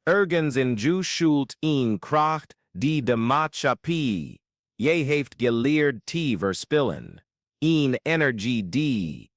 Ergens in ju schult een kracht die de maatschappij. Je heeft geleerd te verspillen. Een energie die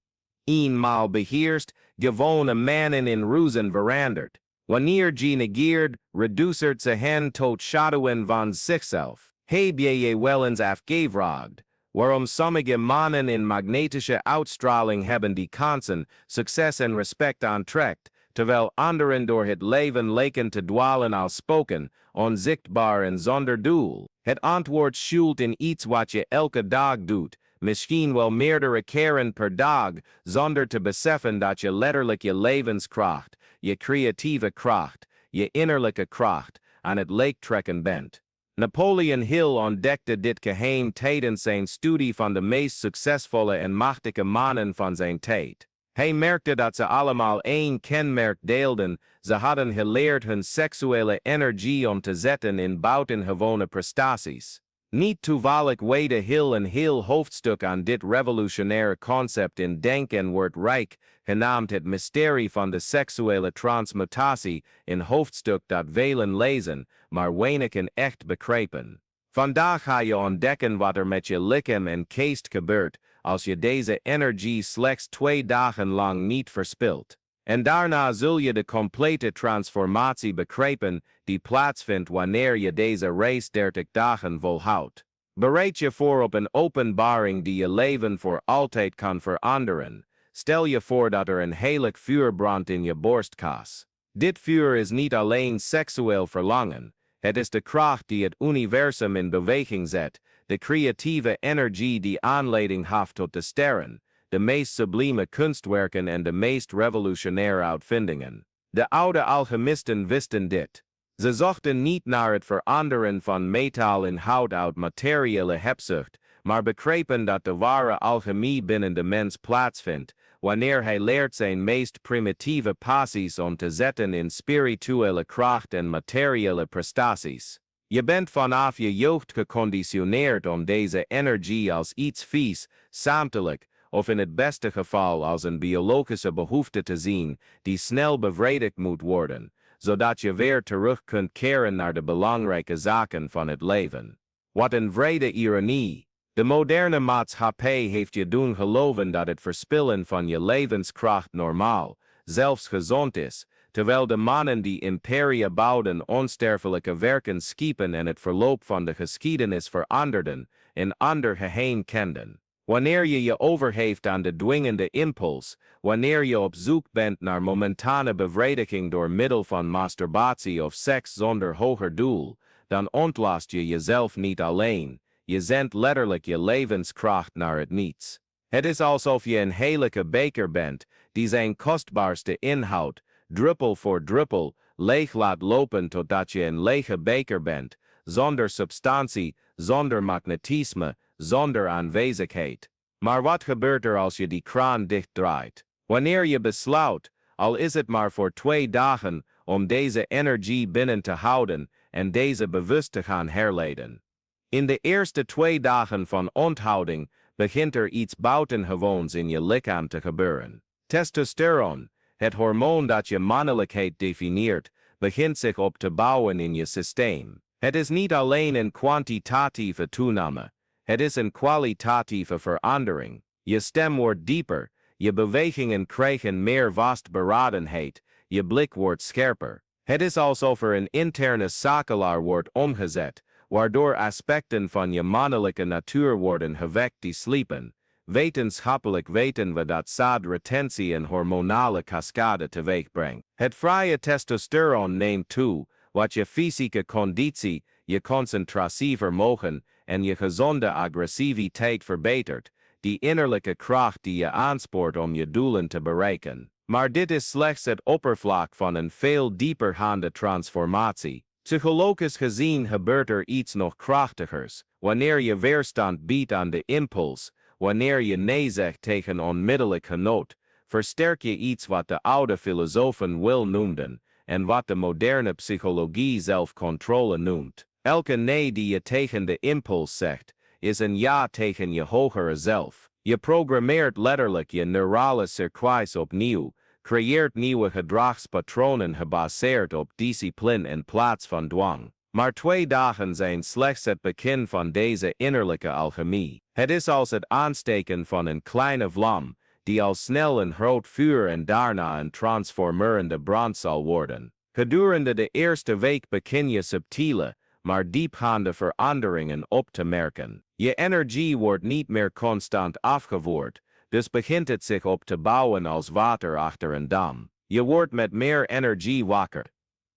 eenmaal beheerst, gewone mannen in ruzen verandert. Wanneer je negeert, reducert ze hen tot schaduwen van zichzelf. Heb je wel eens afgevraagd waarom sommige mannen in magnetische uitstraling hebben die kansen, succes en respect aantrekt, terwijl anderen door het leven lijken te dwalen als spoken, onzichtbaar en zonder doel. Het antwoord schuilt in iets wat je elke dag doet, misschien wel meerdere keren per dag, zonder te beseffen dat je letterlijk je levenskracht, je creatieve kracht, je innerlijke kracht aan het leegtrekken bent. Napoleon Hill ontdekte dit geheim tijdens zijn studie van de meest succesvolle en machtige mannen van zijn tijd. Hij merkte dat ze allemaal één kenmerk deelden: ze hadden geleerd hun seksuele energie om te zetten in buitengewone prestaties. Niet toevallig wijde Hill een heel hoofdstuk aan dit revolutionaire concept in Denken wordt Rijk, genaamd het mysterie van de seksuele transmutatie, een hoofdstuk dat velen lezen, maar weinigen echt begrijpen. Vandaag ga je ontdekken wat er met je lichaam en geest gebeurt als je deze energie slechts 2 dagen lang niet verspilt. En daarna zul je de complete transformatie begrijpen die plaatsvindt wanneer je deze reis 30 dagen volhoudt. Bereid je voor op een openbaring die je leven voor altijd kan veranderen. Stel je voor dat er een heilig vuur brandt in je borstkas. Dit vuur is niet alleen seksueel verlangen. Het is de kracht die het universum in beweging zet, de creatieve energie die aanleiding heeft tot de sterren, de meest sublieme kunstwerken en de meest revolutionaire uitvindingen. De oude alchemisten wisten dit. Ze zochten niet naar het veranderen van metaal in hout uit materiële hebzucht, maar begrepen dat de ware alchemie binnen de mens plaatsvindt, wanneer hij leert zijn meest primitieve passies om te zetten in spirituele kracht en materiële prestaties. Je bent vanaf je jeugd geconditioneerd om deze energie als iets vies, schaamtelijk, of in het beste geval als een biologische behoefte te zien, die snel bevredigd moet worden, zodat je weer terug kunt keren naar de belangrijke zaken van het leven. Wat een wrede ironie! De moderne maatschappij heeft je doen geloven dat het verspillen van je levenskracht normaal, zelfs gezond is, terwijl de mannen die imperia bouwden onsterfelijke werken schiepen en het verloop van de geschiedenis veranderden, een ander geheim kenden. Wanneer je je overgeeft aan de dwingende impuls, wanneer je op zoek bent naar momentane bevrediging door middel van masturbatie of seks zonder hoger doel, dan ontlast je jezelf niet alleen. Je zendt letterlijk je levenskracht naar het niets. Het is alsof je een heilige beker bent, die zijn kostbaarste inhoud, druppel voor druppel, leeg laat lopen totdat je een lege beker bent, zonder substantie, zonder magnetisme, zonder aanwezigheid. Maar wat gebeurt er als je die kraan dichtdraait? Wanneer je besluit, al is het maar voor 2 dagen, om deze energie binnen te houden en deze bewust te gaan herleiden. In de eerste 2 dagen van onthouding begint er iets buitengewoons in je lichaam te gebeuren. Testosteron, het hormoon dat je mannelijkheid definieert, begint zich op te bouwen in je systeem. Het is niet alleen een kwantitatieve toename, het is een kwalitatieve verandering. Je stem wordt dieper, je bewegingen krijgen meer vastberadenheid, je blik wordt scherper. Het is alsof er een interne schakelaar wordt omgezet, waardoor aspecten van je mannelijke natuur worden gewekt die sliepen. Wetenschappelijk weten we dat zaadretentie een hormonale cascade teweeg brengt. Het vrije testosteron neemt toe, wat je fysieke conditie, je concentratievermogen en je gezonde agressiviteit verbetert, die innerlijke kracht die je aanspoort om je doelen te bereiken. Maar dit is slechts het oppervlak van een veel diepergaande transformatie. Psychologisch gezien gebeurt er iets nog krachtigers, wanneer je weerstand biedt aan de impuls, wanneer je nee zegt tegen onmiddellijk genot, versterk je iets wat de oude filosofen wil noemden, en wat de moderne psychologie zelfcontrole noemt. Elke nee die je tegen de impuls zegt, is een ja tegen je hogere zelf. Je programmeert letterlijk je neurale circuits opnieuw, creëert nieuwe gedragspatronen gebaseerd op discipline in plaats van dwang. Maar 2 dagen zijn slechts het begin van deze innerlijke alchemie. Het is als het aansteken van een kleine vlam, die al snel een groot vuur en daarna een transformerende brand zal worden. Gedurende de eerste week begin je subtiele, maar diepgaande veranderingen op te merken. Je energie wordt niet meer constant afgevoerd, dus begint het zich op te bouwen als water achter een dam. Je wordt met meer energie wakker.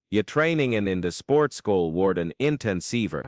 Je trainingen in de sportschool worden intensiever.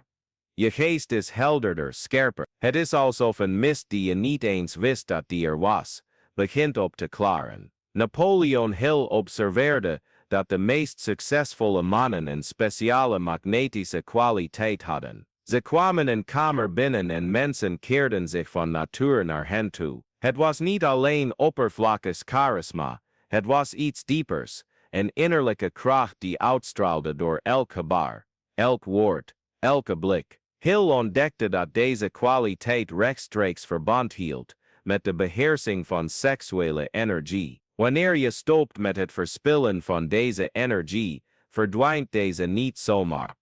Je geest is helderder, scherper. Het is alsof een mist die je niet eens wist dat die er was, begint op te klaren. Napoleon Hill observeerde dat de meest succesvolle mannen een speciale magnetische kwaliteit hadden. Ze kwamen een kamer binnen en mensen keerden zich van nature naar hen toe. Het was niet alleen oppervlakkig charisma, het was iets diepers, een innerlijke kracht die uitstraalde door elk gebaar, elk woord, elke blik. Hill ontdekte dat deze kwaliteit rechtstreeks verband hield met de beheersing van seksuele energie. Wanneer je stopt met het verspillen van deze energie, verdwijnt deze niet zomaar.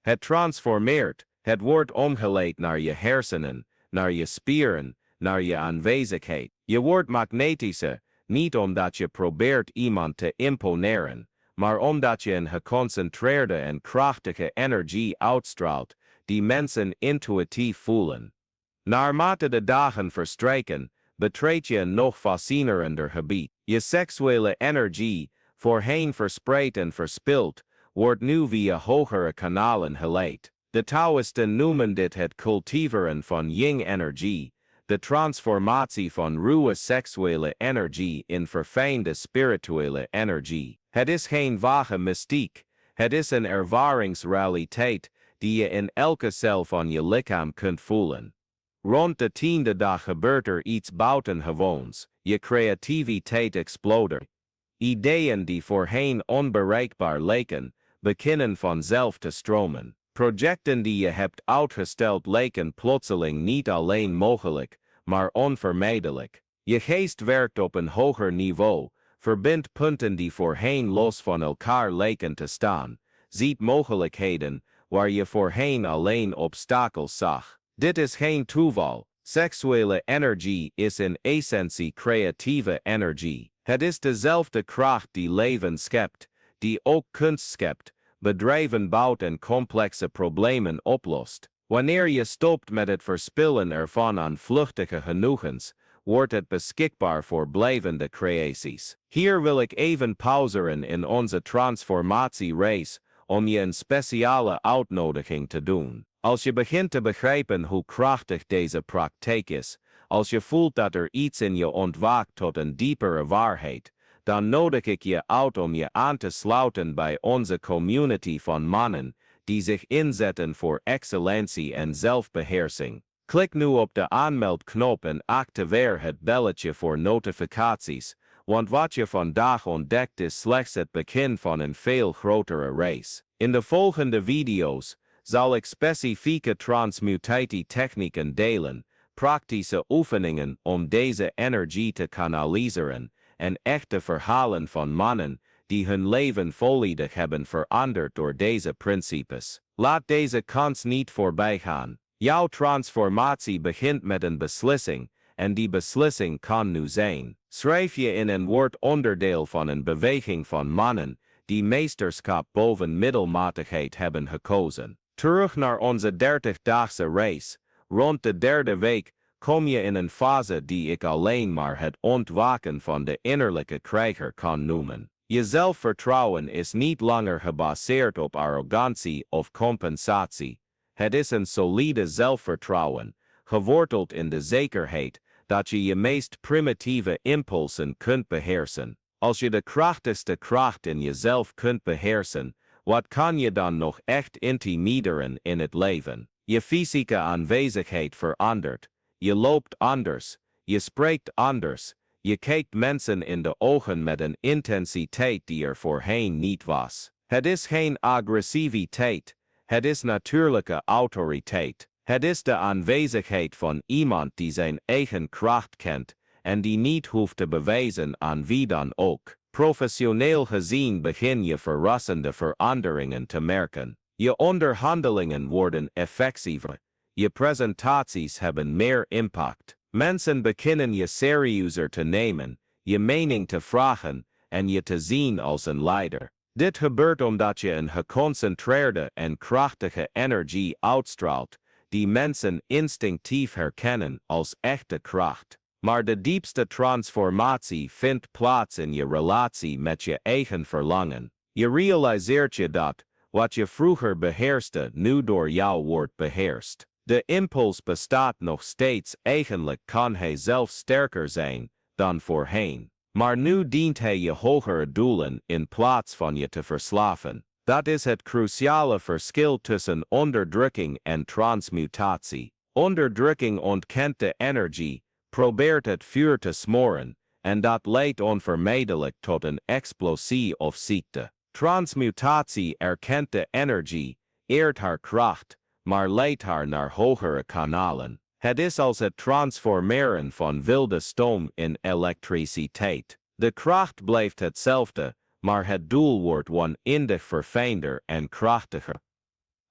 Het transformeert, het wordt omgeleid naar je hersenen, naar je spieren, naar je aanwezigheid. Je wordt magnetischer, niet omdat je probeert iemand te imponeren, maar omdat je een geconcentreerde en krachtige energie uitstraalt, die mensen intuïtief voelen. Naarmate de dagen verstrijken, betreed je een nog fascinerender gebied. Je seksuele energie, voorheen verspreid en verspild, wordt nu via hogere kanalen geleid. De Taoïsten noemen dit het cultiveren van yin-energie, de transformatie van ruwe seksuele energie in verfijnde spirituele energie. Het is geen vage mystiek, het is een ervaringsrealiteit die je in elke cel van je lichaam kunt voelen. Rond de 10e dag gebeurt er iets buitengewoons, je creativiteit explodeert. Ideeën die voorheen onbereikbaar leken, beginnen vanzelf te stromen. Projecten die je hebt uitgesteld lijken plotseling niet alleen mogelijk, maar onvermijdelijk. Je geest werkt op een hoger niveau, verbindt punten die voorheen los van elkaar lijken te staan, ziet mogelijkheden waar je voorheen alleen obstakels zag. Dit is geen toeval. Seksuele energie is in essentie creatieve energie. Het is dezelfde kracht die leven schept, die ook kunst schept, bedrijven bouwt en complexe problemen oplost. Wanneer je stopt met het verspillen ervan aan vluchtige genoegens, wordt het beschikbaar voor blijvende creaties. Hier wil ik even pauzeren in onze transformatie-race om je een speciale uitnodiging te doen. Als je begint te begrijpen hoe krachtig deze praktijk is, als je voelt dat er iets in je ontwaakt tot een diepere waarheid, dan nodig ik je uit om je aan te sluiten bij onze community van mannen die zich inzetten voor excellentie en zelfbeheersing. Klik nu op de aanmeldknop en activeer het belletje voor notificaties, want wat je vandaag ontdekt is slechts het begin van een veel grotere race. In de volgende video's zal ik specifieke transmutatietechnieken delen, praktische oefeningen om deze energie te kanaliseren en echte verhalen van mannen die hun leven volledig hebben veranderd door deze principes. Laat deze kans niet voorbij gaan. Jouw transformatie begint met een beslissing, en die beslissing kan nu zijn. Schrijf je in en word onderdeel van een beweging van mannen die meesterschap boven middelmatigheid hebben gekozen. Terug naar onze 30-daagse race. Rond de 3e week kom je in een fase die ik alleen maar het ontwaken van de innerlijke krijger kan noemen. Je zelfvertrouwen is niet langer gebaseerd op arrogantie of compensatie. Het is een solide zelfvertrouwen, geworteld in de zekerheid dat je je meest primitieve impulsen kunt beheersen. Als je de krachtigste kracht in jezelf kunt beheersen, wat kan je dan nog echt intimideren in het leven? Je fysieke aanwezigheid verandert, je loopt anders, je spreekt anders, je kijkt mensen in de ogen met een intensiteit die er voorheen niet was. Het is geen agressiviteit, het is natuurlijke autoriteit. Het is de aanwezigheid van iemand die zijn eigen kracht kent en die niet hoeft te bewijzen aan wie dan ook. Professioneel gezien begin je verrassende veranderingen te merken. Je onderhandelingen worden effectiever. Je presentaties hebben meer impact. Mensen beginnen je serieuzer te nemen, je mening te vragen en je te zien als een leider. Dit gebeurt omdat je een geconcentreerde en krachtige energie uitstraalt, die mensen instinctief herkennen als echte kracht. Maar de diepste transformatie vindt plaats in je relatie met je eigen verlangen. Je realiseert je dat wat je vroeger beheerste nu door jou wordt beheerst. De impuls bestaat nog steeds, eigenlijk kan hij zelf sterker zijn dan voorheen. Maar nu dient hij je hogere doelen in plaats van je te verslaven. Dat is het cruciale verschil tussen onderdrukking en transmutatie. Onderdrukking ontkent de energie, probeert het vuur te smoren, en dat leidt onvermijdelijk tot een explosie of ziekte. Transmutatie erkent de energie, eert haar kracht, maar leidt haar naar hogere kanalen. Het is als het transformeren van wilde stoom in elektriciteit. De kracht blijft hetzelfde, maar het doel wordt oneindig verfijnder en krachtiger.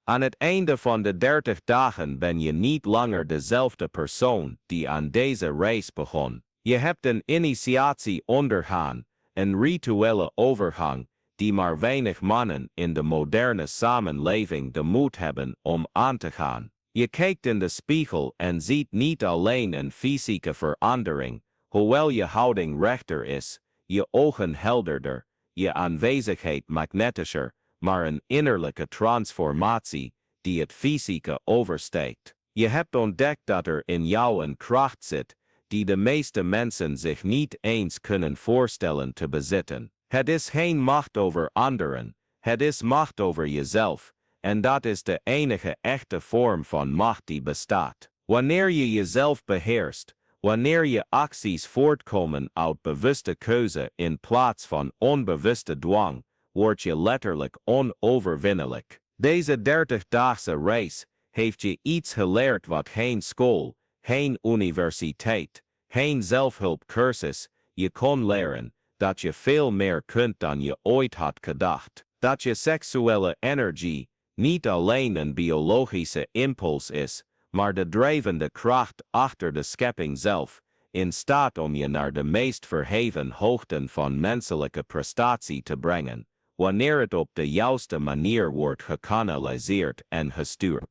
Aan het einde van de 30 dagen ben je niet langer dezelfde persoon die aan deze reis begon. Je hebt een initiatie ondergaan, een rituele overgang, die maar weinig mannen in de moderne samenleving de moed hebben om aan te gaan. Je kijkt in de spiegel en ziet niet alleen een fysieke verandering, hoewel je houding rechter is, je ogen helderder, je aanwezigheid magnetischer, maar een innerlijke transformatie die het fysieke oversteekt. Je hebt ontdekt dat er in jou een kracht zit die de meeste mensen zich niet eens kunnen voorstellen te bezitten. Het is geen macht over anderen, het is macht over jezelf, en dat is de enige echte vorm van macht die bestaat. Wanneer je jezelf beheerst, wanneer je acties voortkomen uit bewuste keuze in plaats van onbewuste dwang, word je letterlijk onoverwinnelijk. Deze 30-daagse reis heeft je iets geleerd wat geen school, geen universiteit, geen zelfhulpcursus je kon leren, dat je veel meer kunt dan je ooit had gedacht. Dat je seksuele energie niet alleen een biologische impuls is, maar de drijvende kracht achter de schepping zelf, in staat om je naar de meest verheven hoogten van menselijke prestatie te brengen, wanneer het op de juiste manier wordt gekanaliseerd en gestuurd.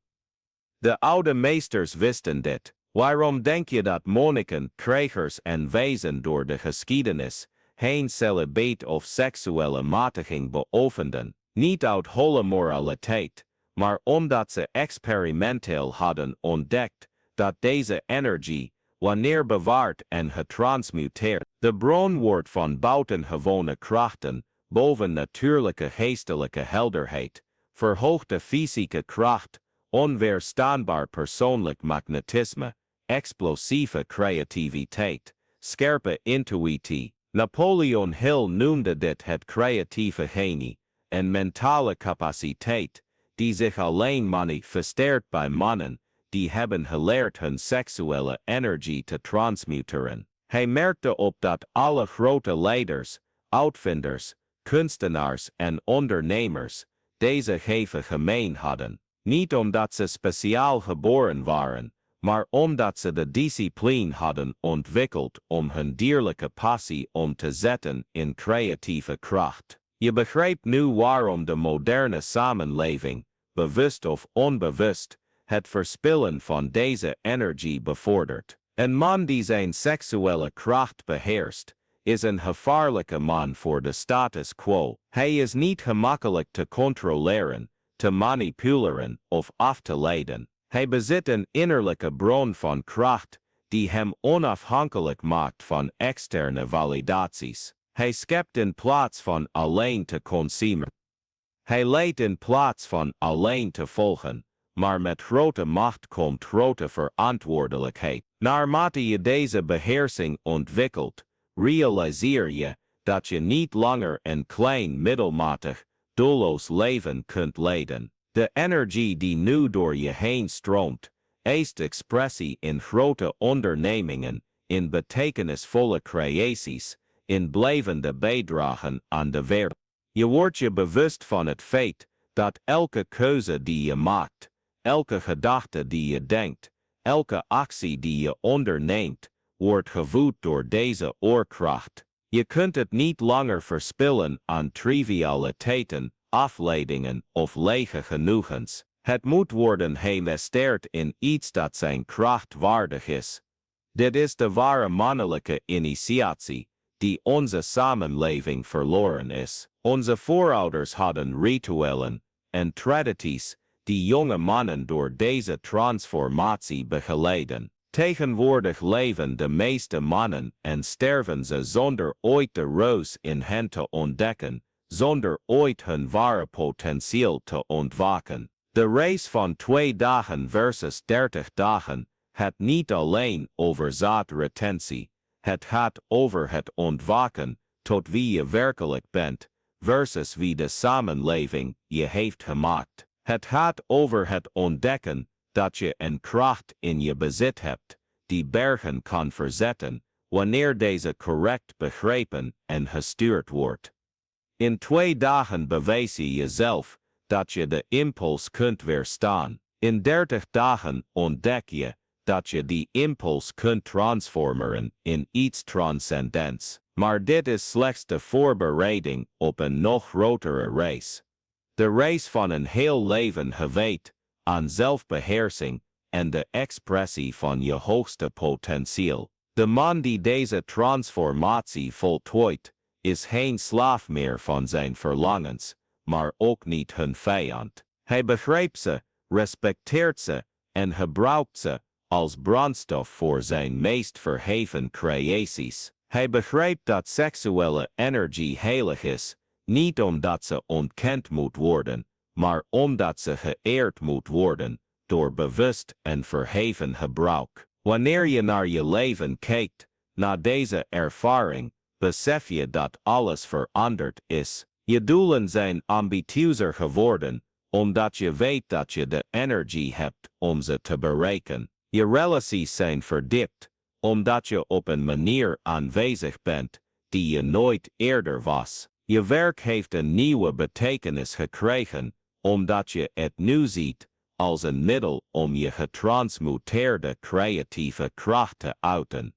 De oude meesters wisten dit. Waarom denk je dat monniken, krijgers en wijzen door de geschiedenis geen celibaat of seksuele matiging beoefenden? Niet uit holle moraliteit, maar omdat ze experimenteel hadden ontdekt dat deze energie, wanneer bewaard en getransmuteerd, de bron wordt van buitengewone krachten, bovennatuurlijke geestelijke helderheid, verhoogde fysieke kracht, onweerstaanbaar persoonlijk magnetisme, explosieve creativiteit, scherpe intuïtie. Napoleon Hill noemde dit het creatieve genie, een mentale capaciteit die zich alleen manifesteert bij mannen die hebben geleerd hun seksuele energie te transmuteren. Hij merkte op dat alle grote leiders, uitvinders, kunstenaars en ondernemers deze geven gemeen hadden, niet omdat ze speciaal geboren waren, maar omdat ze de discipline hadden ontwikkeld om hun dierlijke passie om te zetten in creatieve kracht. Je begrijpt nu waarom de moderne samenleving, bewust of onbewust, het verspillen van deze energie bevordert. Een man die zijn seksuele kracht beheerst, is een gevaarlijke man voor de status quo. Hij is niet gemakkelijk te controleren, te manipuleren of af te leiden. Hij bezit een innerlijke bron van kracht die hem onafhankelijk maakt van externe validaties. Hij schept in plaats van alleen te consumeren. Hij leidt in plaats van alleen te volgen, maar met grote macht komt grote verantwoordelijkheid. Naarmate je deze beheersing ontwikkelt, realiseer je dat je niet langer een klein middelmatig, doelloos leven kunt leiden. De energie die nu door je heen stroomt, eist expressie in grote ondernemingen, in betekenisvolle creaties, in blijvende bijdragen aan de wereld. Je wordt je bewust van het feit dat elke keuze die je maakt, elke gedachte die je denkt, elke actie die je onderneemt, wordt gevoed door deze oorkracht. Je kunt het niet langer verspillen aan trivialiteiten, afleidingen of lege genoegens. Het moet worden geïnvesteerd in iets dat zijn kracht waardig is. Dit is de ware mannelijke initiatie, die onze samenleving verloren is. Onze voorouders hadden rituelen en tradities die jonge mannen door deze transformatie begeleiden. Tegenwoordig leven de meeste mannen en sterven ze zonder ooit de roos in hen te ontdekken, zonder ooit hun ware potentieel te ontwaken. De race van 2 dagen versus 30 dagen gaat niet alleen over zaadretentie, het gaat over het ontwaken tot wie je werkelijk bent, versus wie de samenleving je heeft gemaakt. Het gaat over het ontdekken dat je een kracht in je bezit hebt, die bergen kan verzetten, wanneer deze correct begrepen en gestuurd wordt. In 2 dagen bewijs je jezelf dat je de impuls kunt weerstaan. In 30 dagen ontdek je dat je die impuls kunt transformeren in iets transcendents. Maar dit is slechts de voorbereiding op een nog grotere race. De race van een heel leven gewijd aan zelfbeheersing en de expressie van je hoogste potentieel. De man die deze transformatie voltooit, is geen slaaf meer van zijn verlangens, maar ook niet hun vijand. Hij begrijpt ze, respecteert ze en gebruikt ze als brandstof voor zijn meest verheven creaties. Hij begrijpt dat seksuele energie heilig is, niet omdat ze ontkend moet worden, maar omdat ze geëerd moet worden door bewust en verheven gebruik. Wanneer je naar je leven kijkt, na deze ervaring, besef je dat alles veranderd is. Je doelen zijn ambitieuzer geworden, omdat je weet dat je de energie hebt om ze te bereiken. Je relaties zijn verdiept, omdat je op een manier aanwezig bent die je nooit eerder was. Je werk heeft een nieuwe betekenis gekregen, omdat je het nu ziet als een middel om je getransmuteerde creatieve kracht te uiten.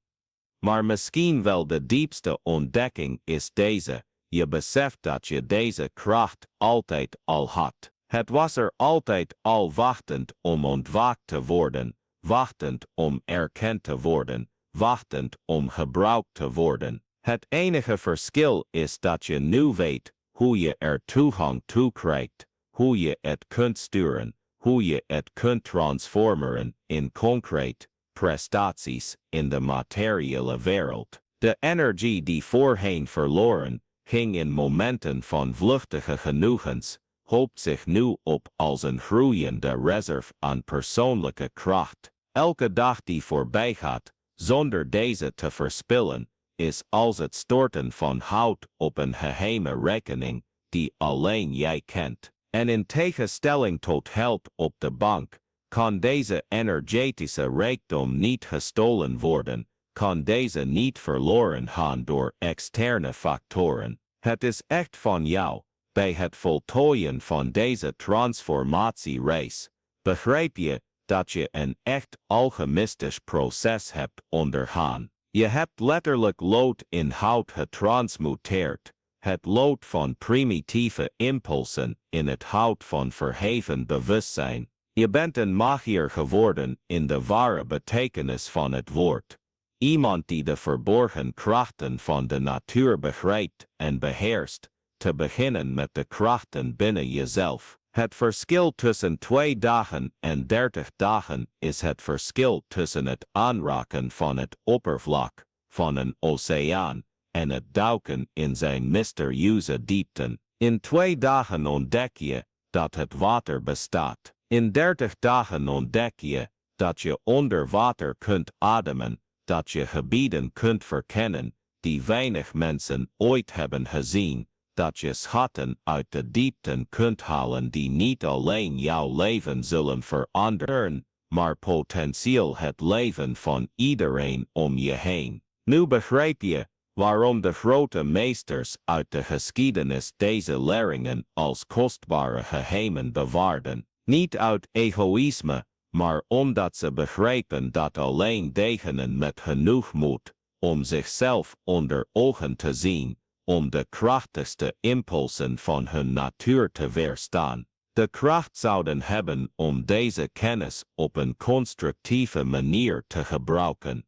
Maar misschien wel de diepste ontdekking is deze: je beseft dat je deze kracht altijd al had. Het was er altijd al, wachtend om ontwaakt te worden, wachtend om erkend te worden, wachtend om gebruikt te worden. Het enige verschil is dat je nu weet hoe je er toegang toe krijgt, hoe je het kunt sturen, hoe je het kunt transformeren in concreet prestaties in de materiële wereld. De energie die voorheen verloren ging in momenten van vluchtige genoegens, hoopt zich nu op als een groeiende reserve aan persoonlijke kracht. Elke dag die voorbij gaat, zonder deze te verspillen, is als het storten van hout op een geheime rekening die alleen jij kent. En in tegenstelling tot geld op de bank, kan deze energetische rijkdom niet gestolen worden, kan deze niet verloren gaan door externe factoren. Het is echt van jou. Bij het voltooien van deze transformatiereis begrijp je dat je een echt alchemistisch proces hebt ondergaan. Je hebt letterlijk lood in hout getransmuteerd, het lood van primitieve impulsen in het hout van verheven bewustzijn. Je bent een magier geworden in de ware betekenis van het woord. Iemand die de verborgen krachten van de natuur begrijpt en beheerst, te beginnen met de krachten binnen jezelf. Het verschil tussen 2 dagen en 30 dagen is het verschil tussen het aanraken van het oppervlak van een oceaan en het duiken in zijn mysterieuze diepten. In 2 dagen ontdek je dat het water bestaat. In 30 dagen ontdek je dat je onder water kunt ademen, dat je gebieden kunt verkennen die weinig mensen ooit hebben gezien, dat je schatten uit de diepten kunt halen die niet alleen jouw leven zullen veranderen, maar potentieel het leven van iedereen om je heen. Nu begrijp je waarom de grote meesters uit de geschiedenis deze leringen als kostbare geheimen bewaarden, niet uit egoïsme, maar omdat ze begrepen dat alleen degenen met genoeg moed om zichzelf onder ogen te zien, om de krachtigste impulsen van hun natuur te weerstaan, de kracht zouden hebben om deze kennis op een constructieve manier te gebruiken.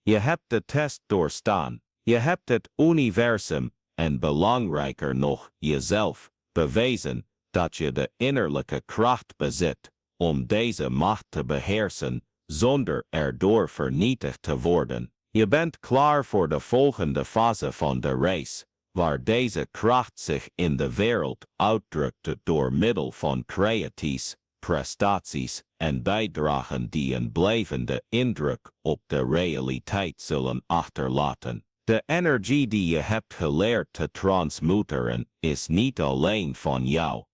Je hebt de test doorstaan, je hebt het universum, en belangrijker nog, jezelf, bewezen dat je de innerlijke kracht bezit om deze macht te beheersen, zonder erdoor vernietigd te worden. Je bent klaar voor de volgende fase van de race, waar deze kracht zich in de wereld uitdrukt door middel van creaties, prestaties en bijdragen die een blijvende indruk op de realiteit zullen achterlaten. De energie die je hebt geleerd te transmuteren is niet alleen van jou.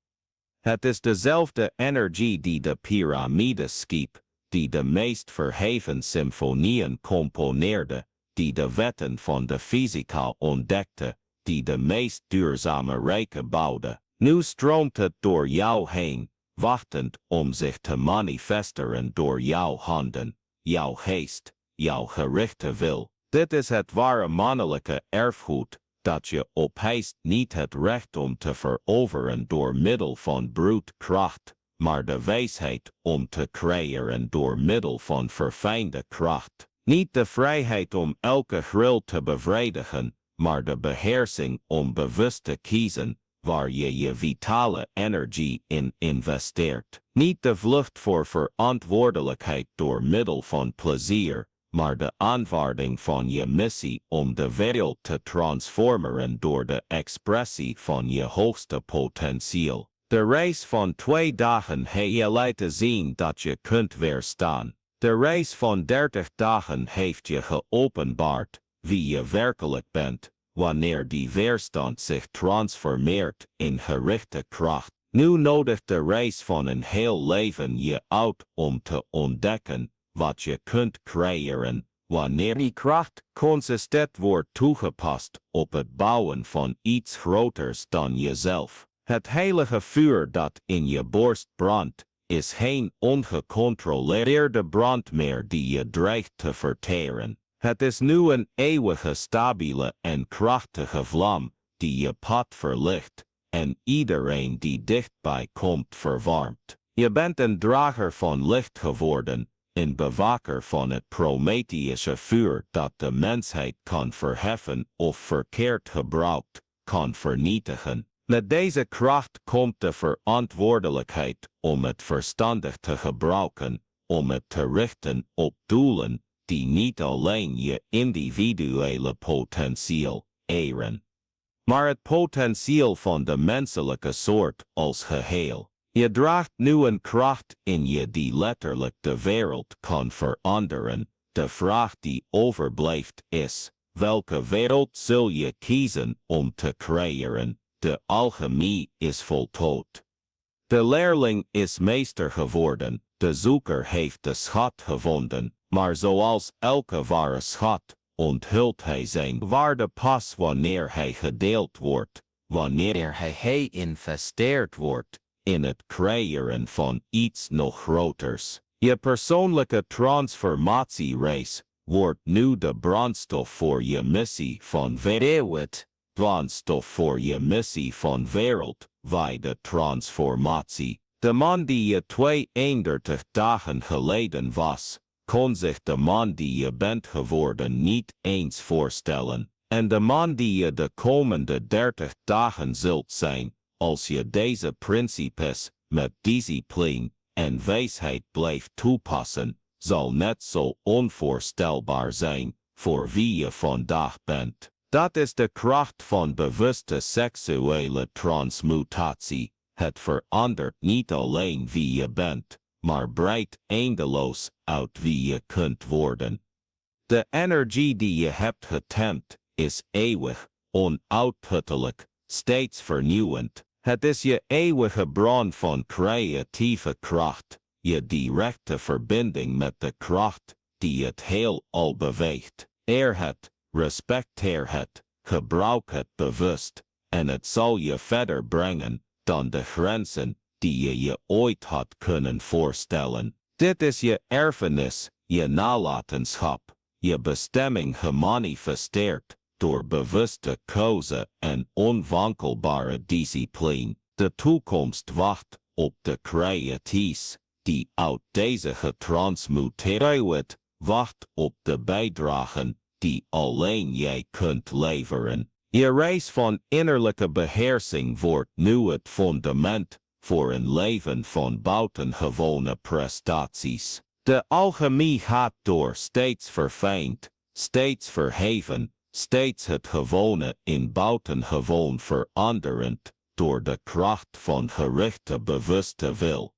Het is dezelfde energie die de piramides schiep, die de meest verheven symfonieën componeerde, die de wetten van de fysica ontdekte, die de meest duurzame rijken bouwde. Nu stroomt het door jou heen, wachtend om zich te manifesteren door jouw handen, jouw geest, jouw gerichte wil. Dit is het ware mannelijke erfgoed, dat je opeist niet het recht om te veroveren door middel van brute kracht, maar de wijsheid om te creëren door middel van verfijnde kracht. Niet de vrijheid om elke gril te bevredigen, maar de beheersing om bewust te kiezen waar je je vitale energie in investeert. Niet de vlucht voor verantwoordelijkheid door middel van plezier, maar de aanvaarding van je missie om de wereld te transformeren door de expressie van je hoogste potentieel. De reis van 2 dagen heeft je laten zien dat je kunt weerstaan. De reis van 30 dagen heeft je geopenbaard wie je werkelijk bent, wanneer die weerstand zich transformeert in gerichte kracht. Nu nodigt de reis van een heel leven je uit om te ontdekken wat je kunt creëren, wanneer die kracht consistent wordt toegepast op het bouwen van iets groters dan jezelf. Het heilige vuur dat in je borst brandt, is geen ongecontroleerde brand meer die je dreigt te verteren. Het is nu een eeuwige stabiele en krachtige vlam die je pad verlicht en iedereen die dichtbij komt verwarmt. Je bent een drager van licht geworden, een bewaker van het Prometheïsche vuur dat de mensheid kan verheffen of verkeerd gebruikt, kan vernietigen. Met deze kracht komt de verantwoordelijkheid om het verstandig te gebruiken, om het te richten op doelen die niet alleen je individuele potentieel eren, maar het potentieel van de menselijke soort als geheel. Je draagt nu een kracht in je die letterlijk de wereld kan veranderen. De vraag die overblijft is, welke wereld zul je kiezen om te creëren? De alchemie is voltooid. De leerling is meester geworden, de zoeker heeft de schat gevonden, maar zoals elke ware schat, onthult hij zijn waarde pas wanneer hij gedeeld wordt, wanneer hij geïnvesteerd wordt in het creëren van iets nog groters. Je persoonlijke transformatiereis wordt nu de brandstof voor je missie van wereld, brandstof voor je missie van wereldwijde transformatie. De man die je 32 dagen geleden was, kon zich de man die je bent geworden niet eens voorstellen. En de man die je de komende 30 dagen zult zijn, als je deze principes met discipline en wijsheid blijft toepassen, zal net zo onvoorstelbaar zijn voor wie je vandaag bent. Dat is de kracht van bewuste seksuele transmutatie. Het verandert niet alleen wie je bent, maar breidt eindeloos uit wie je kunt worden. De energie die je hebt getemd is eeuwig, onuitputtelijk, steeds vernieuwend. Het is je eeuwige bron van creatieve kracht, je directe verbinding met de kracht die het heelal beweegt. Het respecteer het, gebruik het bewust, en het zal je verder brengen dan de grenzen die je je ooit had kunnen voorstellen. Dit is je erfenis, je nalatenschap, je bestemming gemanifesteerd door bewuste keuze en onwankelbare discipline. De toekomst wacht op de creaties die uit deze getransmuteerde wacht op de bijdragen die alleen jij kunt leveren. Je reis van innerlijke beheersing wordt nu het fundament voor een leven van buitengewone prestaties. De alchemie gaat door steeds verfijnd, steeds verheven, steeds het gewone in buitengewoon veranderend door de kracht van gerichte bewuste wil.